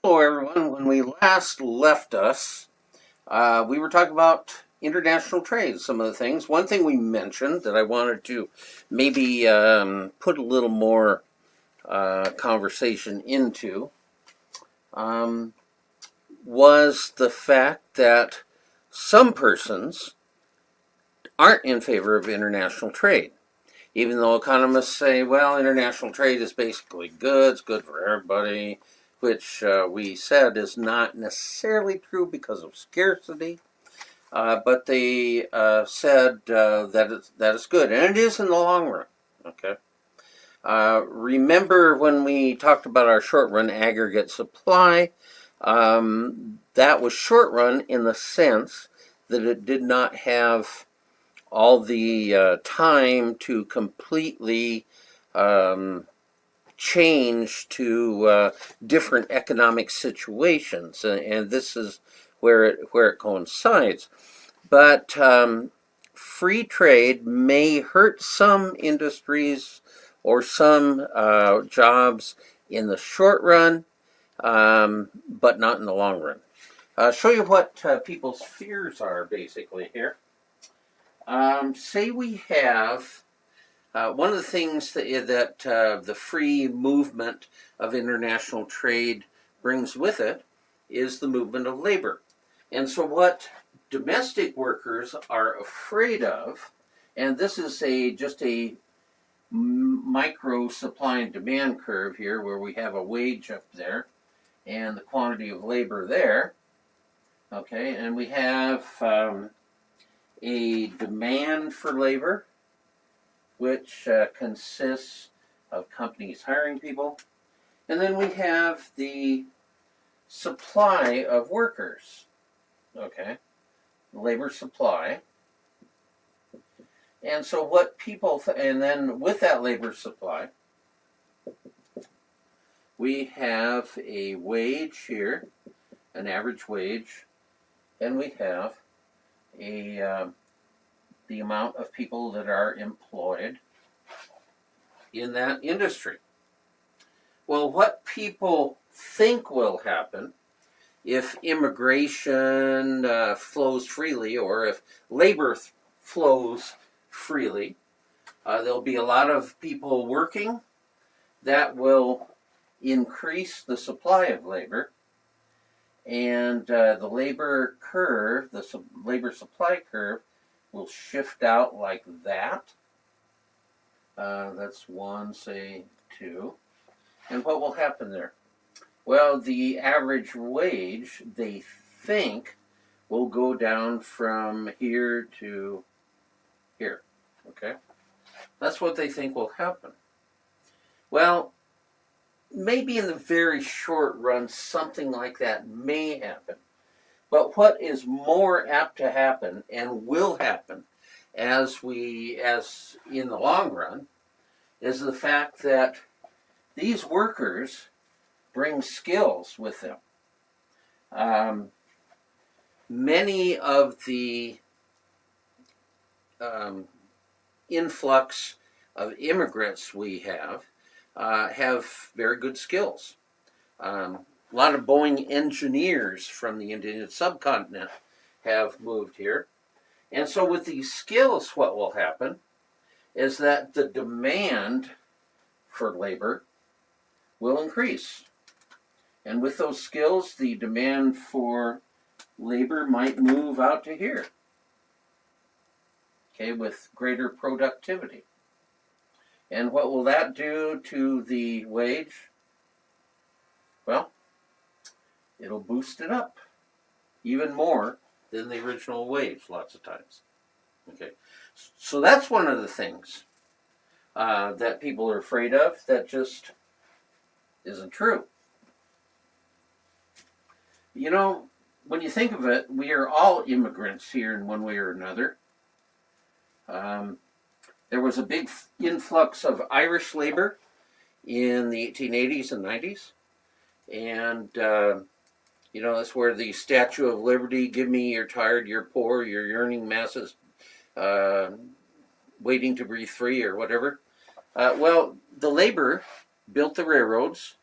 Hello, everyone. When we last left us, we were talking about international trade, some of the things. One thing we mentioned that I wanted to maybe put a little more conversation into um, was the fact that some persons aren't in favor of international trade. Even though economists say, well, international trade is basically good, it's good for everybody, which we said is not necessarily true because of scarcity, but they said that it's good, and it is in the long run. Okay. Remember when we talked about our short run aggregate supply? That was short run in the sense that it did not have all the time to completely change to different economic situations, and this is where it coincides. But free trade may hurt some industries or some jobs in the short run, but not in the long run. I'll show you what people's fears are basically here. Say we have one of the things that the free movement of international trade brings with it is the movement of labor. And so what domestic workers are afraid of, and this is just a micro supply and demand curve here where we have a wage up there and the quantity of labor there. Okay, and we have a demand for labor, which consists of companies hiring people. And then we have the supply of workers, okay, labor supply. And so what people, and then with that labor supply, we have a wage here, an average wage, and we have the amount of people that are employed in that industry. Well, what people think will happen if immigration flows freely, or if labor flows freely, there'll be a lot of people working. That will increase the supply of labor, and the labor curve, the labor supply curve, will shift out like that. That's one, say two. And what will happen there? Well, the average wage, they think, will go down from here to here. Okay? That's what they think will happen. Well, maybe in the very short run, something like that may happen. But what is more apt to happen and will happen as in the long run is the fact that these workers bring skills with them. Many of the influx of immigrants we have very good skills. A lot of Boeing engineers from the Indian subcontinent have moved here. And so with these skills, what will happen is that the demand for labor will increase. And with those skills, the demand for labor might move out to here, okay, with greater productivity. And what will that do to the wage? Well, it'll boost it up even more than the original wage lots of times. Okay, so that's one of the things that people are afraid of that just isn't true. You know, when you think of it, we are all immigrants here in one way or another. There was a big influx of Irish labor in the 1880s and 90s. And, that's where the Statue of Liberty, give me your tired, your poor, your yearning masses waiting to breathe free, or whatever. Well, the labor built the railroads,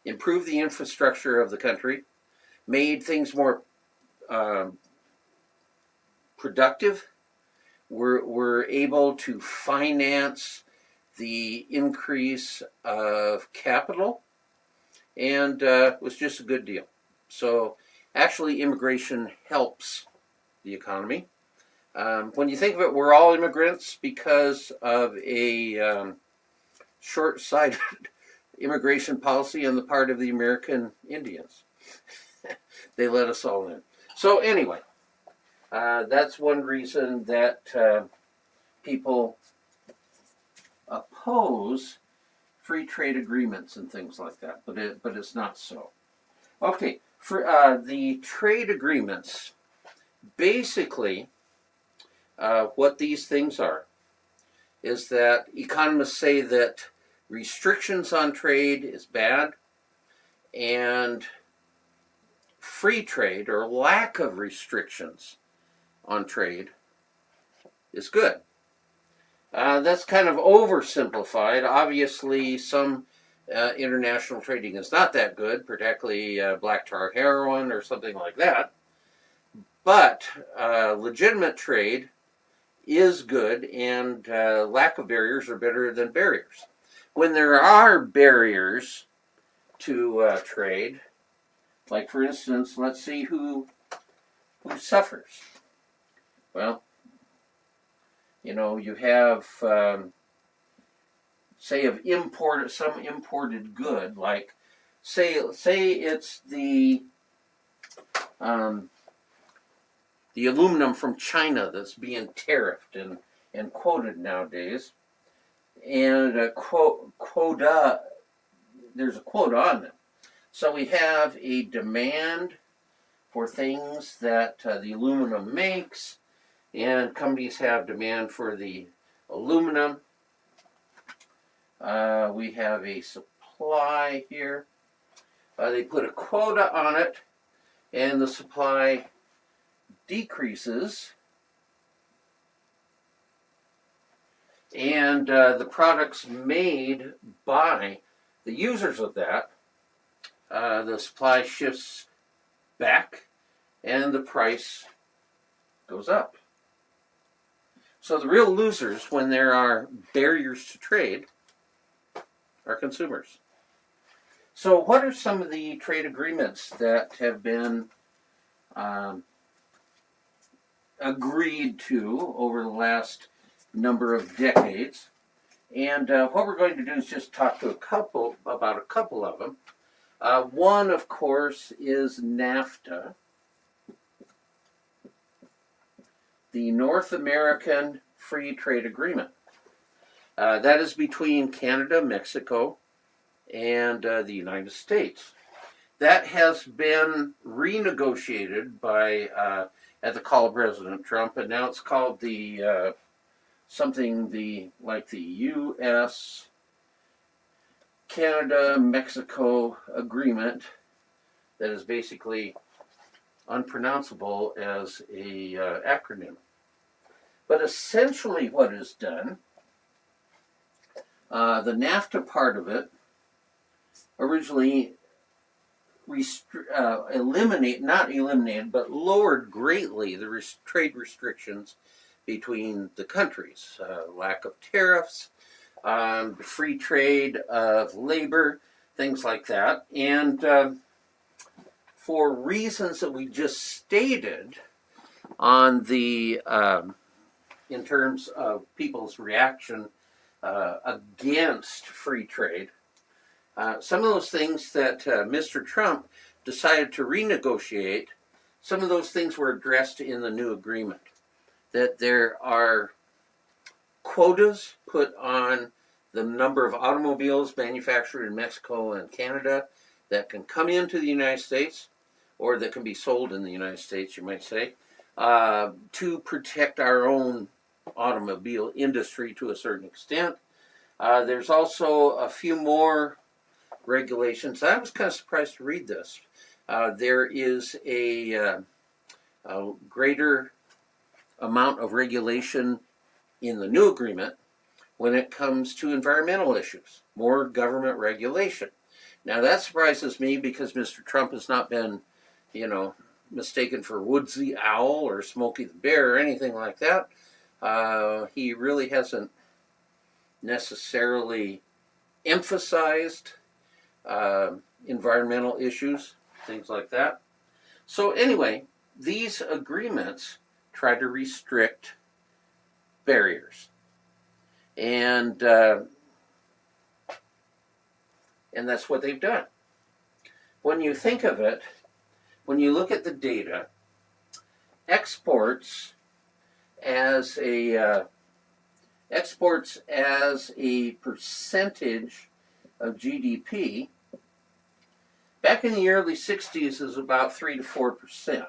improved the infrastructure of the country, made things more productive. We're able to finance the increase of capital, and it was just a good deal. So actually, immigration helps the economy. When you think of it, we're all immigrants because of a short-sighted immigration policy on the part of the American Indians. They let us all in. So anyway, that's one reason that people oppose free trade agreements and things like that, but it's not so. Okay, for the trade agreements, basically, what these things are is that economists say that restrictions on trade is bad, and free trade or lack of restrictions on trade is good. That's kind of oversimplified. Obviously, some international trading is not that good, particularly black tar heroin or something like that. But legitimate trade is good, and lack of barriers are better than barriers. When there are barriers to trade, like for instance, let's see who suffers. Well, you have say of some imported good, like say it's the aluminum from China that's being tariffed and quoted nowadays, and quota, there's a quota on it. So we have a demand for things that the aluminum makes, and companies have demand for the aluminum. We have a supply here. They put a quota on it, and the supply decreases, and the products made by the users of that, the supply shifts back, and the price goes up. So the real losers when there are barriers to trade are consumers. So what are some of the trade agreements that have been agreed to over the last number of decades? And what we're going to do is just talk to about a couple of them. One, of course, is NAFTA, the North American Free Trade Agreement. That is between Canada, Mexico, and the United States. That has been renegotiated by at the call of President Trump, and now it's called the the U.S. Canada-Mexico Agreement, that is basically unpronounceable as a acronym. But essentially what is done, the NAFTA part of it originally not eliminated, but lowered greatly the trade restrictions between the countries. Lack of tariffs, free trade of labor, things like that. And for reasons that we just stated on the in terms of people's reaction against free trade, some of those things that Mr. Trump decided to renegotiate, some of those things were addressed in the new agreement. That there are quotas put on the number of automobiles manufactured in Mexico and Canada that can come into the United States, or that can be sold in the United States, you might say, to protect our own automobile industry to a certain extent. There's also a few more regulations. I was kind of surprised to read this. There is a greater amount of regulation in the new agreement when it comes to environmental issues, more government regulation. Now that surprises me because Mr. Trump has not been, mistaken for Woodsy Owl or Smokey the Bear or anything like that. He really hasn't necessarily emphasized environmental issues, things like that. So anyway, these agreements try to restrict barriers, and that's what they've done. When you think of it, when you look at the data, exports as a percentage of GDP back in the early 60s is about 3 to 4%.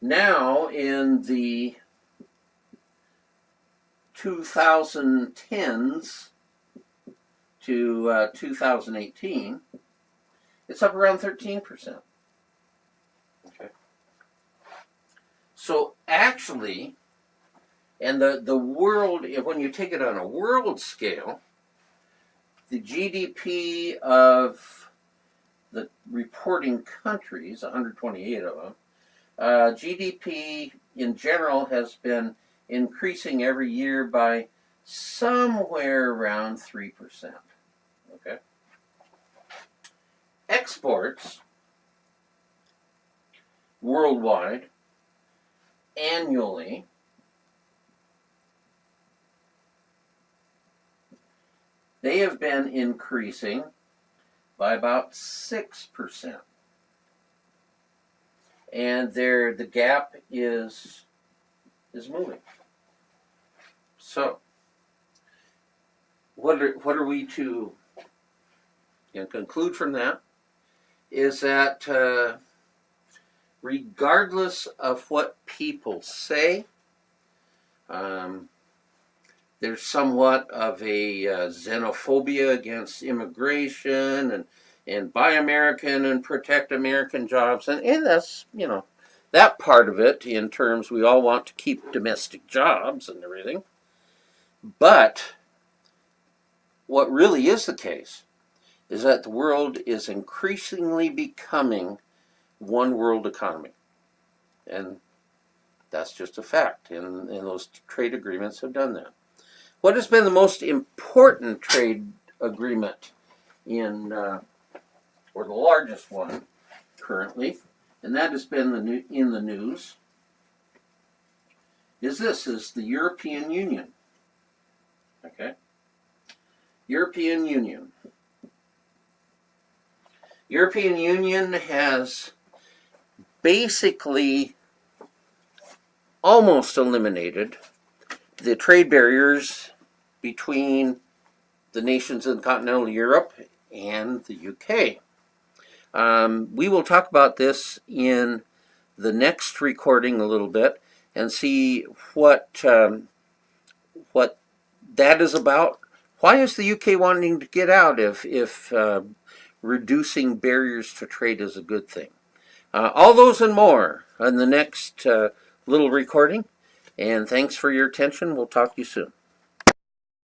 Now in the 2010s to 2018, it's up around 13%. Okay. So actually, and the world, when you take it on a world scale, the GDP of the reporting countries, 128 of them, GDP in general has been increasing every year by somewhere around 3%. Okay. Exports worldwide annually they have been increasing by about 6%. And the gap is moving. So, what are we to conclude from that? Is that regardless of what people say, there's somewhat of a xenophobia against immigration and buy American and protect American jobs. And that's, that part of it in terms we all want to keep domestic jobs and everything. But what really is the case is that the world is increasingly becoming one world economy. And that's just a fact. And those trade agreements have done that. What has been the most important trade agreement or the largest one currently, and that has been in the news, is the European Union. Okay? European Union. European Union has basically almost eliminated the trade barriers between the nations in continental Europe and the UK. We will talk about this in the next recording a little bit and see what that is about. Why is the UK wanting to get out if reducing barriers to trade is a good thing? All those and more on the next little recording. And thanks for your attention. We'll talk to you soon.